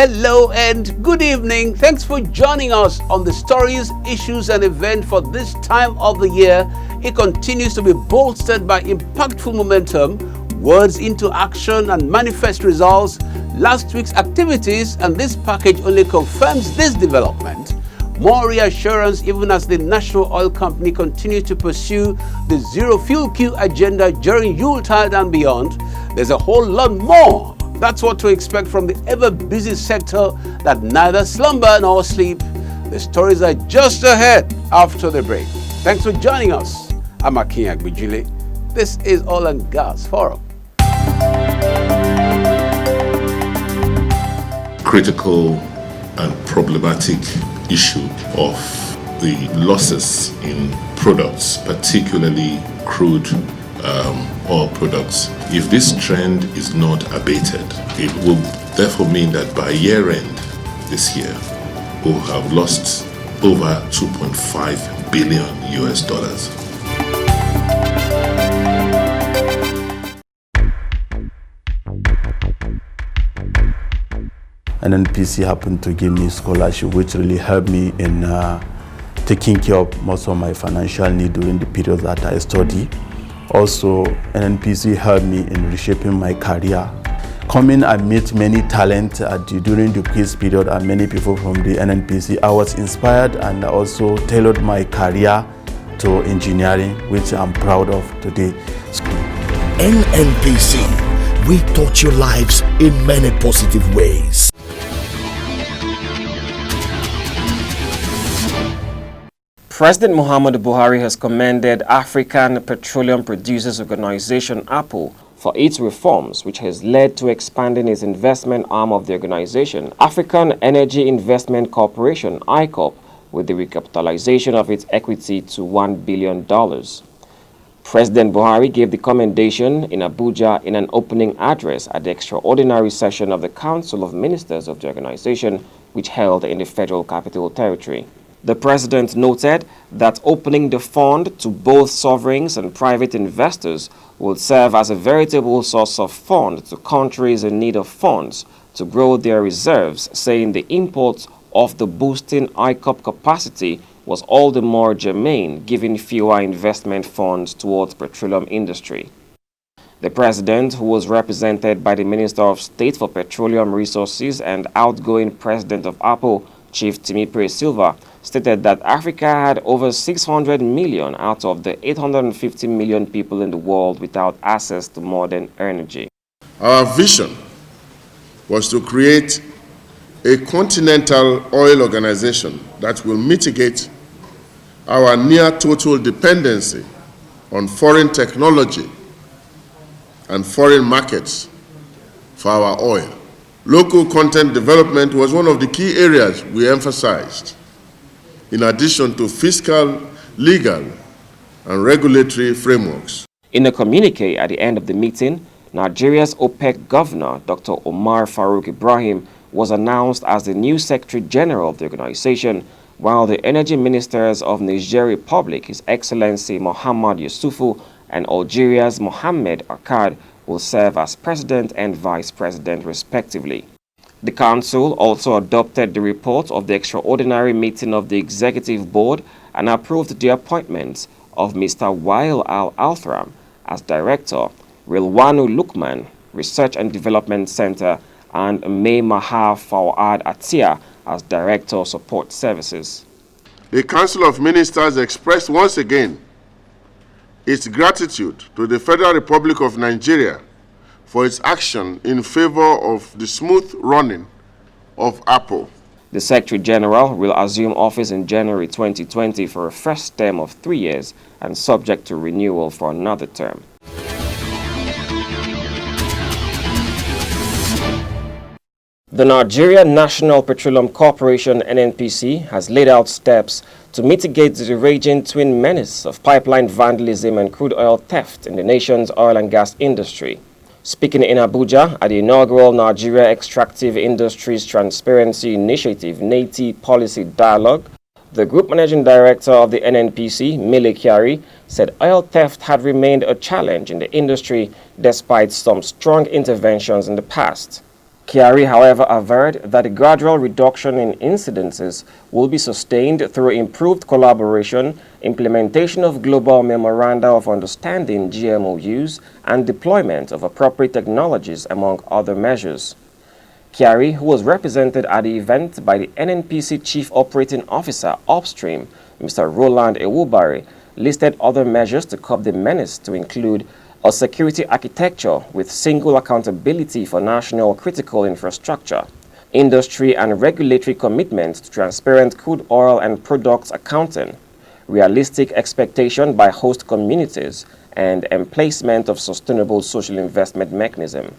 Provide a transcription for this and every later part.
Hello and good evening. Thanks for joining us on the stories, issues and events for this time of the year. It continues to be bolstered by impactful momentum, words into action and manifest results, last week's activities, and this package only confirms this development. More reassurance even as the National Oil Company continues to pursue the zero fuel queue agenda during Yuletide and beyond. There's a whole lot more. That's what to expect from the ever-busy sector that neither slumber nor sleep. The stories are just ahead after the break. Thanks for joining us. I'm Akin Agbijile. This is Oil and Gas Forum. Critical and problematic issue of the losses in products, particularly crude oil products. If this trend is not abated, it will therefore mean that by year end this year, we'll have lost over $2.5 billion US. NNPC happened to give me a scholarship, which really helped me in taking care of most of my financial need during the period that I study. Also, NNPC helped me in reshaping my career. Coming, I met many talent during the quiz period and many people from the NNPC. I was inspired and also tailored my career to engineering, which I'm proud of today. NNPC, we touch your lives in many positive ways. President Muhammadu Buhari has commended African Petroleum Producers Organization (APO) for its reforms, which has led to expanding its investment arm of the organization, African Energy Investment Corporation (ICOP), with the recapitalization of its equity to $1 billion. President Buhari gave the commendation in Abuja in an opening address at the extraordinary session of the Council of Ministers of the organization, which held in the Federal Capital Territory. The president noted that opening the fund to both sovereigns and private investors will serve as a veritable source of funds to countries in need of funds to grow their reserves, saying the import of the boosting ICOP capacity was all the more germane, giving fewer investment funds towards petroleum industry. The president, who was represented by the Minister of State for Petroleum Resources and outgoing president of APO, Chief Timipre Silva, stated that Africa had over 600 million out of the 850 million people in the world without access to modern energy. Our vision was to create a continental oil organization that will mitigate our near-total dependency on foreign technology and foreign markets for our oil. Local content development was one of the key areas we emphasized, in addition to fiscal, legal, and regulatory frameworks. In a communique at the end of the meeting, Nigeria's OPEC governor, Dr. Omar Farouk Ibrahim, was announced as the new Secretary General of the organization, while the energy ministers of Niger Republic, His Excellency Mohamed Yusufu, and Algeria's Mohamed Akkad will serve as President and Vice President respectively. The Council also adopted the report of the extraordinary meeting of the Executive Board and approved the appointments of Mr. Wael Al-Althram as Director, Rilwanu Lukman, Research and Development Center, and May Maha Fawad Atia as Director, Support Services. The Council of Ministers expressed once again its gratitude to the Federal Republic of Nigeria for its action in favor of the smooth running of APO. The Secretary General will assume office in January 2020 for a first term of 3 years and subject to renewal for another term. The Nigerian National Petroleum Corporation (NNPC) has laid out steps to mitigate the raging twin menace of pipeline vandalism and crude oil theft in the nation's oil and gas industry. Speaking in Abuja at the inaugural Nigeria Extractive Industries Transparency Initiative (NATI) Policy Dialogue, the Group Managing Director of the NNPC, Mele Kyari, said oil theft had remained a challenge in the industry despite some strong interventions in the past. Kyari, however, averred that a gradual reduction in incidences will be sustained through improved collaboration, implementation of global memoranda of understanding GMOUs, and deployment of appropriate technologies, among other measures. Kyari, who was represented at the event by the NNPC Chief Operating Officer Upstream, Mr. Roland Ewubare, listed other measures to curb the menace to include a security architecture with single accountability for national critical infrastructure, industry and regulatory commitments to transparent crude oil and products accounting, realistic expectation by host communities, and emplacement of sustainable social investment mechanism.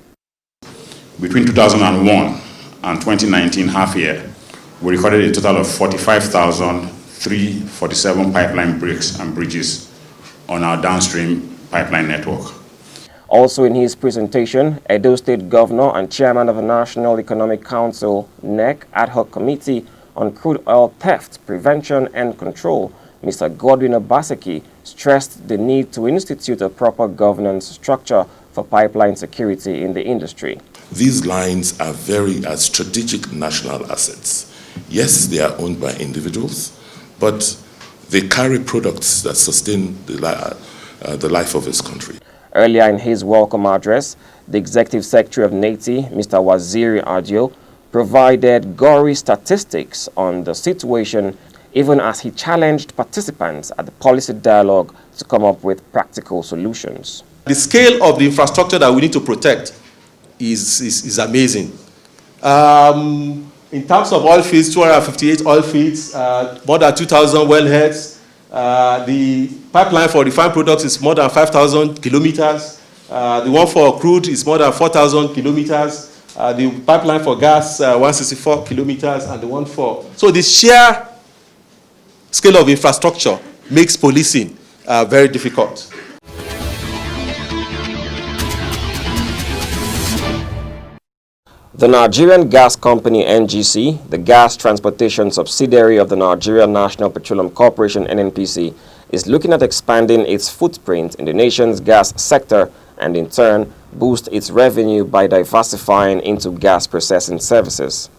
Between 2001 and 2019 half year, we recorded a total of 45,347 pipeline breaks and bridges on our downstream pipeline network. Also in his presentation, Edo State Governor and Chairman of the National Economic Council (NEC) Ad Hoc Committee on Crude Oil Theft, Prevention and Control, Mr. Godwin Obaseki, stressed the need to institute a proper governance structure for pipeline security in the industry. These lines are strategic national assets. Yes, they are owned by individuals, but they carry products that sustain the life of this country. Earlier in his welcome address, the Executive Secretary of NATI, Mr. Waziri Adio, provided gory statistics on the situation, even as he challenged participants at the policy dialogue to come up with practical solutions. The scale of the infrastructure that we need to protect is amazing. In terms of oil fields, 258 oil fields, more than 2,000 wellheads. The pipeline for refined products is more than 5,000 kilometers. The one for crude is more than 4,000 kilometers. The pipeline for gas, 164 kilometers, and the one for... So the sheer scale of infrastructure makes policing very difficult. The Nigerian Gas Company Mgc, the gas transportation subsidiary of the Nigerian National Petroleum Corporation (NNPC), is looking at expanding its footprint in the nation's gas sector and in turn boost its revenue by diversifying into gas processing services.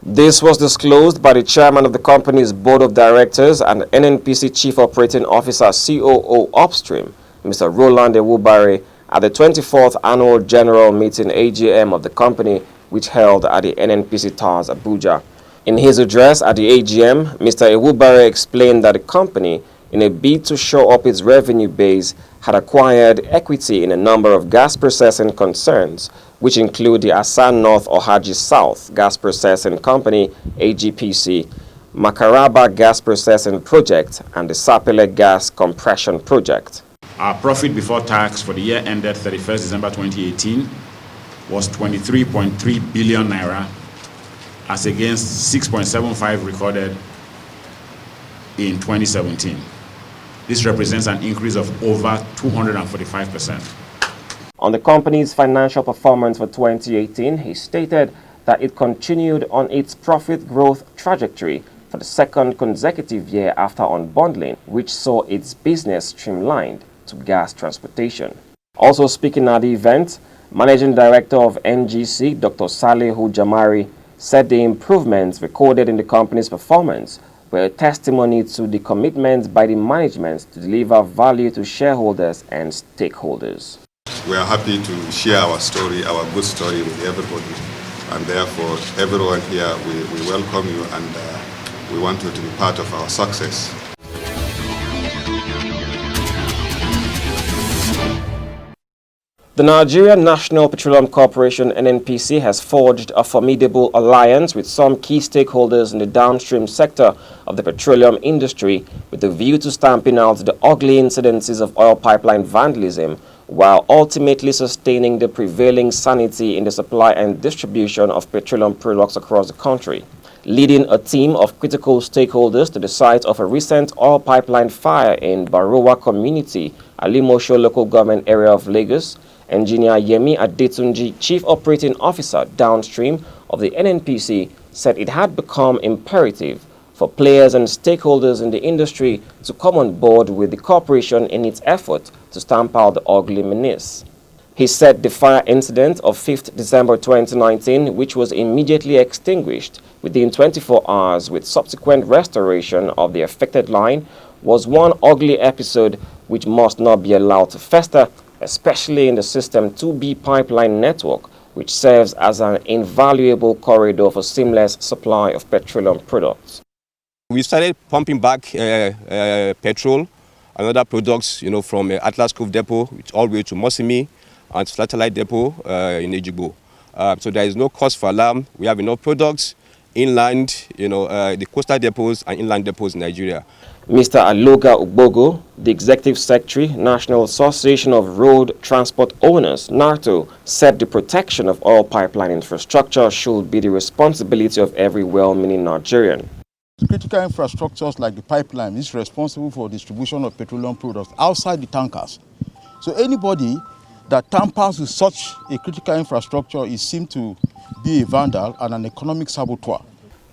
This was disclosed by the chairman of the company's board of directors and NNPC Chief Operating Officer COO Upstream, Mr. Roland Ewubare, at the 24th Annual General Meeting AGM of the company, which held at the NNPC Towers, Abuja. In his address at the AGM, Mr. Ewubare explained that the company, in a bid to shore up its revenue base, had acquired equity in a number of gas processing concerns, which include the Asan North Ohaji South Gas Processing Company, AGPC, Makaraba Gas Processing Project, and the Sapele Gas Compression Project. Our profit before tax for the year ended 31st December 2018 was 23.3 billion naira, as against 6.75 recorded in 2017. This represents an increase of over 245%. On the company's financial performance for 2018, he stated that it continued on its profit growth trajectory for the second consecutive year after unbundling, which saw its business streamlined to gas transportation. Also speaking at the event, Managing Director of Mgc, Dr. Salihu Jamari, said the improvements recorded in the company's performance were a testimony to the commitment by the management to deliver value to shareholders and stakeholders. We are happy to share our story, our good story with everybody, and therefore everyone here, we welcome you and we want you to be part of our success. The Nigerian National Petroleum Corporation (NNPC) has forged a formidable alliance with some key stakeholders in the downstream sector of the petroleum industry with a view to stamping out the ugly incidences of oil pipeline vandalism while ultimately sustaining the prevailing sanity in the supply and distribution of petroleum products across the country. Leading a team of critical stakeholders to the site of a recent oil pipeline fire in Barowa community, Alimosho local government area of Lagos, Engineer Yemi Adetunji, Chief Operating Officer downstream of the NNPC, said it had become imperative for players and stakeholders in the industry to come on board with the corporation in its effort to stamp out the ugly menace. He said the fire incident of 5th December 2019, which was immediately extinguished within 24 hours with subsequent restoration of the affected line, was one ugly episode which must not be allowed to fester, especially in the System 2B pipeline network, which serves as an invaluable corridor for seamless supply of petroleum products. We started pumping back petrol and other products, from Atlas Cove Depot all the way to Mosimi and Satellite Depot in Ejigbo. So there is no cause for alarm. We have enough products inland, the coastal depots and inland depots in Nigeria. Mr. Aloga Ugbogo, the Executive Secretary, National Association of Road Transport Owners, NARTO, said the protection of oil pipeline infrastructure should be the responsibility of every well-meaning Nigerian. Critical infrastructures like the pipeline is responsible for distribution of petroleum products outside the tankers. So anybody that tampers with such a critical infrastructure is seen to be a vandal and an economic saboteur.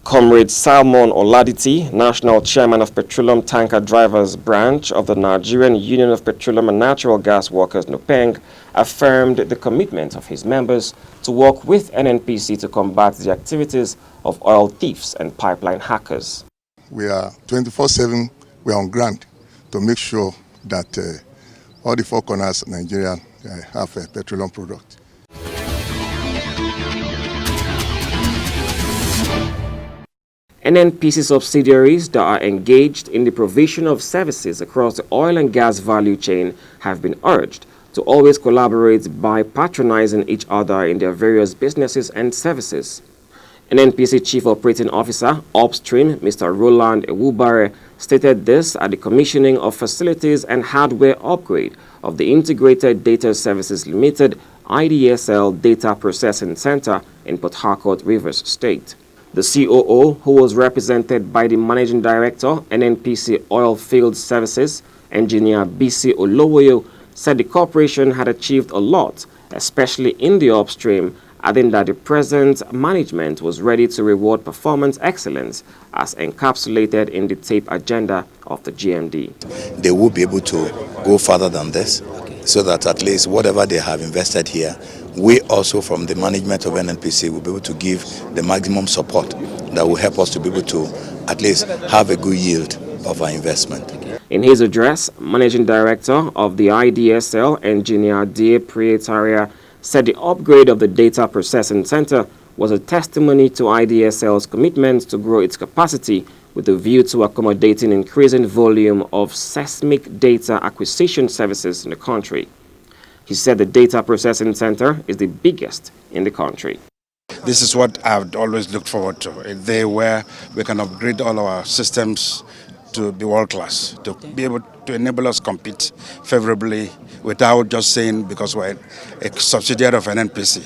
Comrade Salmon Oladiti, National Chairman of Petroleum Tanker Drivers Branch of the Nigerian Union of Petroleum and Natural Gas Workers, NUPENG, affirmed the commitment of his members to work with NNPC to combat the activities of oil thieves and pipeline hackers. We are 24/7, we are on ground to make sure that all the four corners of Nigeria have a petroleum product. NNPC subsidiaries that are engaged in the provision of services across the oil and gas value chain have been urged to always collaborate by patronizing each other in their various businesses and services. NNPC Chief Operating Officer, Upstream, Mr. Roland Ewubare, stated this at the commissioning of facilities and hardware upgrade of the Integrated Data Services Limited IDSL Data Processing Center in Port Harcourt, Rivers State. The COO, who was represented by the Managing Director, NNPC Oil Field Services, Engineer BC Olowoyo, said the corporation had achieved a lot, especially in the upstream, adding that the present management was ready to reward performance excellence as encapsulated in the tape agenda of the GMD. They will be able to go further than this, so that at least whatever they have invested here, we also from the management of NNPC will be able to give the maximum support that will help us to be able to at least have a good yield of our investment. In his address, Managing Director of the IDSL, Engineer D. Prietaria, said the upgrade of the Data Processing Center was a testimony to IDSL's commitment to grow its capacity with a view to accommodating increasing volume of seismic data acquisition services in the country. He said the Data Processing Center is the biggest in the country. This is what I've always looked forward to, a day where we can upgrade all our systems to be world-class, to be able to enable us compete favorably without just saying because we're a subsidiary of NNPC.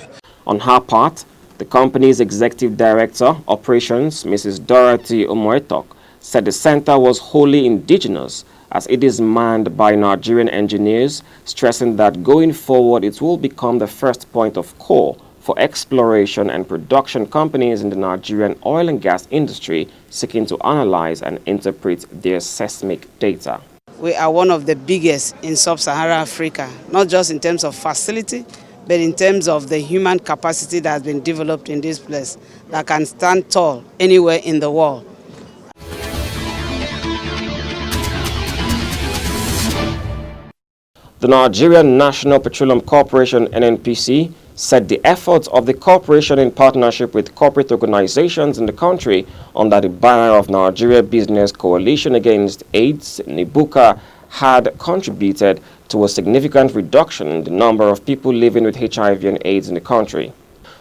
On her part, the company's Executive Director, Operations, Mrs. Dorothy Omoetok, said the center was wholly indigenous as it is manned by Nigerian engineers, stressing that going forward it will become the first point of call for exploration and production companies in the Nigerian oil and gas industry seeking to analyze and interpret their seismic data. We are one of the biggest in sub-Saharan Africa, not just in terms of facility, but in terms of the human capacity that has been developed in this place that can stand tall anywhere in the world. The Nigerian National Petroleum Corporation, NNPC, said the efforts of the corporation in partnership with corporate organizations in the country under the banner of Nigeria Business Coalition Against AIDS, NIBUCA, had contributed to a significant reduction in the number of people living with HIV and AIDS in the country.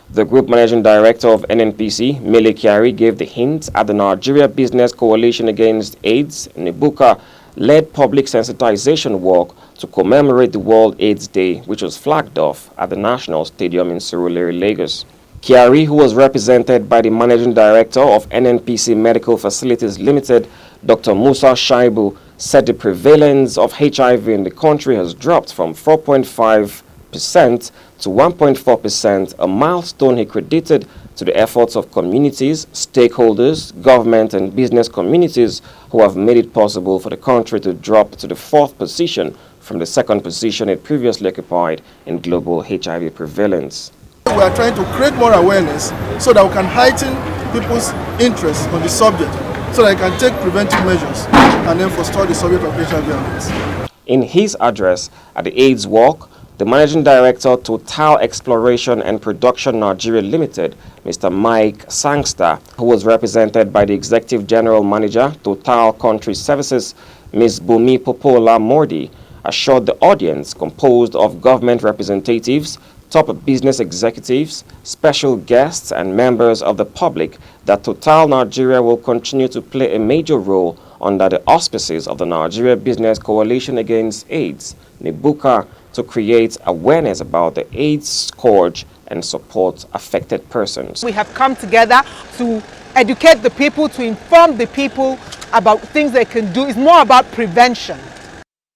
The Group Managing Director of NNPC, Mele Kyari, gave the hint at the Nigeria Business Coalition Against AIDS, NIBUCA, led public sensitization work to commemorate the World AIDS Day, which was flagged off at the National Stadium in Surulere, Lagos. Kyari, who was represented by the Managing Director of NNPC Medical Facilities Limited, Dr. Musa Shaibu, said the prevalence of HIV in the country has dropped from 4.5% to 1.4%, a milestone he credited to the efforts of communities, stakeholders, government and business communities who have made it possible for the country to drop to the 4th position from the second position it previously occupied in global HIV prevalence. We are trying to create more awareness so that we can heighten people's interest on the subject, so that they can take preventive measures and then forestall the subject of HIV and AIDS. In his address at the AIDS Walk, the Managing Director, Total Exploration and Production Nigeria Limited, Mr. Mike Sangster, who was represented by the Executive General Manager, Total Country Services, Ms. Bumi Popola Mordi, assured the audience, composed of government representatives, top business executives, special guests, and members of the public, that Total Nigeria will continue to play a major role under the auspices of the Nigeria Business Coalition Against AIDS, NIBUCA, to create awareness about the AIDS scourge and support affected persons. We have come together to educate the people, to inform the people about things they can do. It's more about prevention.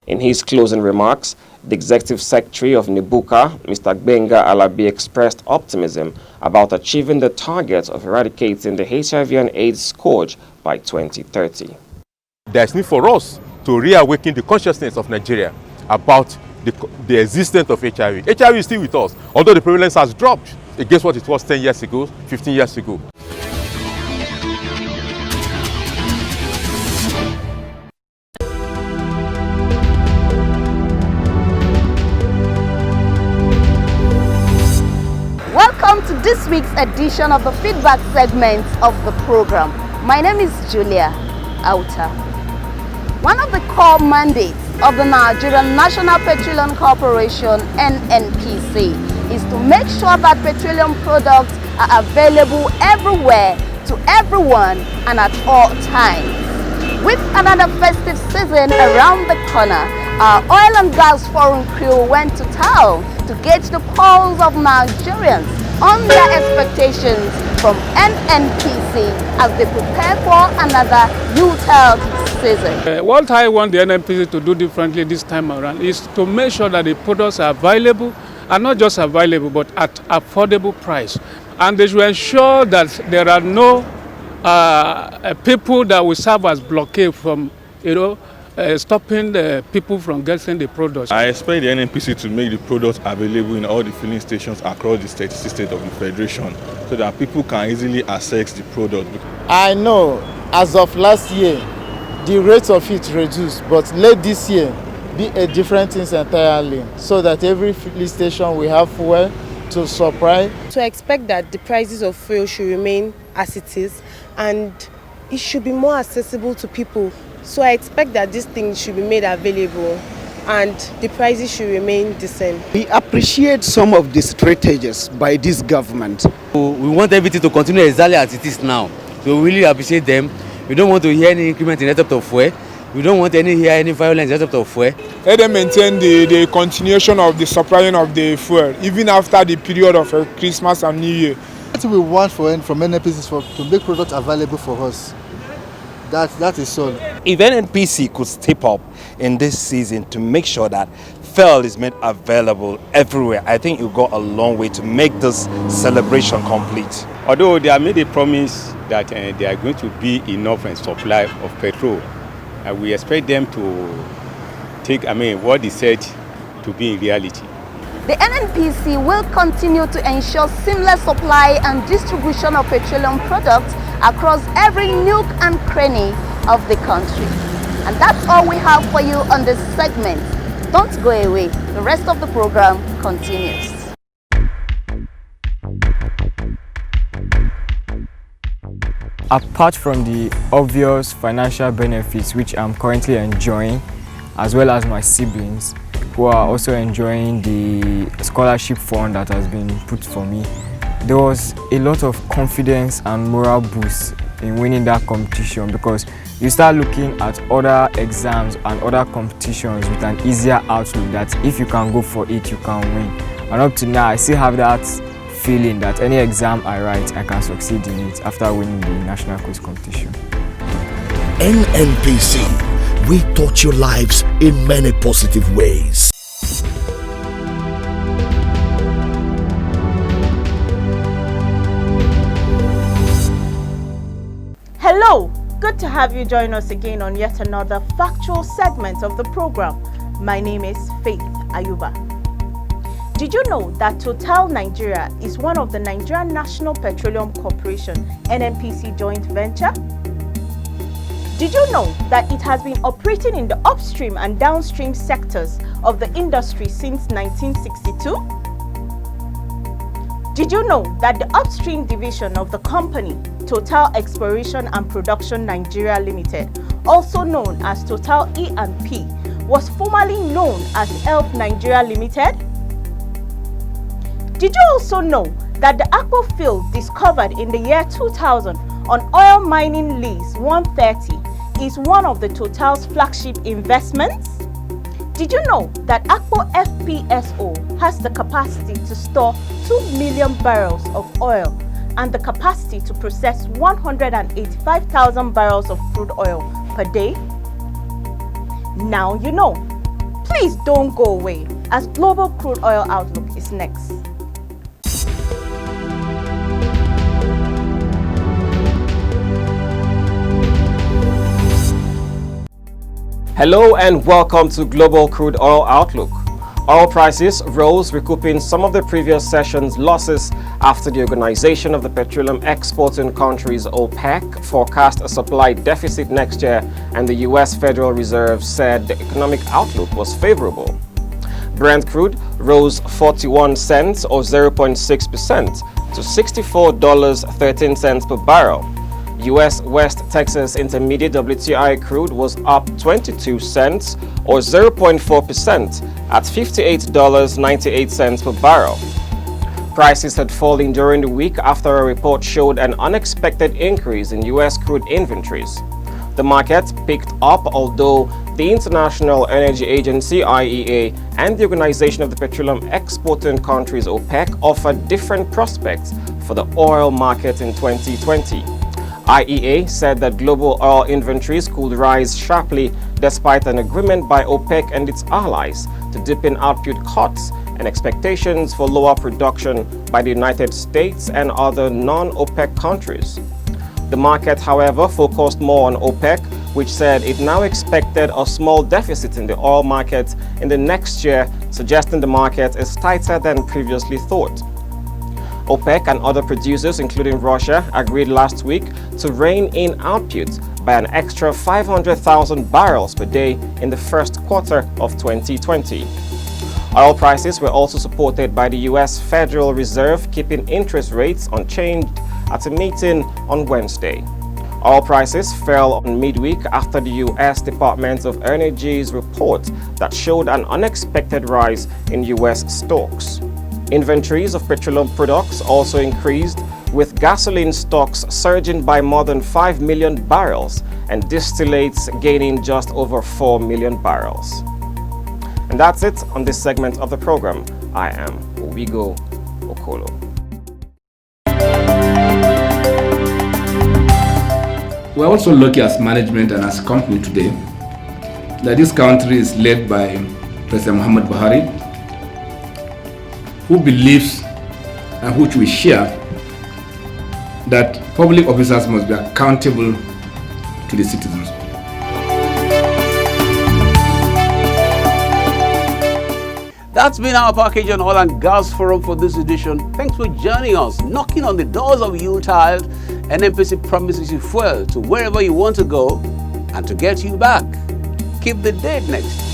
In his closing remarks, the Executive Secretary of NIBUCA, Mr. Gbenga Alabi, expressed optimism about achieving the target of eradicating the HIV and AIDS scourge by 2030. There's need for us to reawaken the consciousness of Nigeria about the existence of HIV. HIV is still with us, although the prevalence has dropped against what it was 10 years ago, 15 years ago. Welcome to this week's edition of the feedback segment of the program. My name is Julia Auta. One of the core mandates of the Nigerian National Petroleum Corporation, NNPC, is to make sure that petroleum products are available everywhere to everyone and at all times. With another festive season around the corner, our Oil and Gas Forum crew went to town to gauge the pulse of Nigerians on their expectations from NNPC as they prepare for another Untitled season. What I want the NNPC to do differently this time around is to make sure that the products are available, and not just available, but at affordable price. And they should ensure that there are no people that will serve as blockade from, stopping the people from getting the products. I expect the NNPC to make the products available in all the filling stations across the state of the Federation, so that people can easily access the product. I know as of last year, the rate of it reduced, but late this year be a different thing entirely, so that every filling station will have fuel to supply. To expect that the prices of fuel should remain as it is, and it should be more accessible to people. So I expect that these things should be made available and the prices should remain the same. We appreciate some of the strategies by this government. We want everything to continue exactly as it is now. So we really appreciate them. We don't want to hear any increment in the rate of fuel. We don't want to hear any violence in the rate of fuel. Let them maintain the continuation of the supplying of the fuel, even after the period of Christmas and New Year. What we want from NNPC is to make products available for us. That is all. If NNPC could step up in this season to make sure that fuel is made available everywhere, I think it will go a long way to make this celebration complete. Although they have made a promise that they are going to be enough in supply of petrol, we expect them to take, what they said to be in reality. The NNPC will continue to ensure seamless supply and distribution of petroleum products across every nook and cranny of the country. And that's all we have for you on this segment. Don't go away. The rest of the program continues. Apart from the obvious financial benefits which I'm currently enjoying, as well as my siblings who are also enjoying the scholarship fund that has been put for me, there was a lot of confidence and moral boost in winning that competition, because you start looking at other exams and other competitions with an easier outlook that if you can go for it, you can win. And up to now, I still have that feeling that any exam I write, I can succeed in it after winning the national quiz competition. NNPC, we touch your lives in many positive ways. Hello, good to have you join us again on yet another factual segment of the program. My name is Faith Ayuba. Did you know that Total Nigeria is one of the Nigerian National Petroleum Corporation NNPC joint venture? Did you know that it has been operating in the upstream and downstream sectors of the industry since 1962? Did you know that the upstream division of the company, Total Exploration and Production Nigeria Limited, also known as Total E&P, was formerly known as ELF Nigeria Limited? Did you also know that the Akpo field discovered in the year 2000 on oil mining lease 130 is one of the Total's flagship investments? Did you know that Akpo FPSO has the capacity to store 2 million barrels of oil and the capacity to process 185,000 barrels of crude oil per day? Now you know. Please don't go away, as Global Crude Oil Outlook is next. Hello and welcome to Global Crude Oil Outlook. Oil prices rose, recouping some of the previous session's losses after the Organization of the Petroleum Exporting Countries OPEC forecast a supply deficit next year, and the U.S. Federal Reserve said the economic outlook was favorable. Brent crude rose 41 cents or 0.6% to $64.13 per barrel. U.S. West Texas Intermediate WTI crude was up 22 cents or 0.4% at $58.98 per barrel. Prices had fallen during the week after a report showed an unexpected increase in U.S. crude inventories. The market picked up, although the International Energy Agency (IEA) and the Organization of the Petroleum Exporting Countries (OPEC) offered different prospects for the oil market in 2020. IEA said that global oil inventories could rise sharply despite an agreement by OPEC and its allies to deepen output cuts and expectations for lower production by the United States and other non-OPEC countries. The market, however, focused more on OPEC, which said it now expected a small deficit in the oil market in the next year, suggesting the market is tighter than previously thought. OPEC and other producers, including Russia, agreed last week to rein in output by an extra 500,000 barrels per day in the first quarter of 2020. Oil prices were also supported by the U.S. Federal Reserve, keeping interest rates unchanged at a meeting on Wednesday. Oil prices fell on midweek after the U.S. Department of Energy's report that showed an unexpected rise in U.S. stocks. Inventories of petroleum products also increased, with gasoline stocks surging by more than 5 million barrels and distillates gaining just over 4 million barrels. And that's it on this segment of the program. I am Owigo Okolo. We're also lucky as management and as a company today that this country is led by President Muhammad Buhari, who believes and which we share that public officers must be accountable to the citizens. That's been our package on Oil and Gas Forum for this edition. Thanks for joining us, knocking on the doors of Untitled. NNPC promises you fuel to wherever you want to go and to get you back. Keep the date next.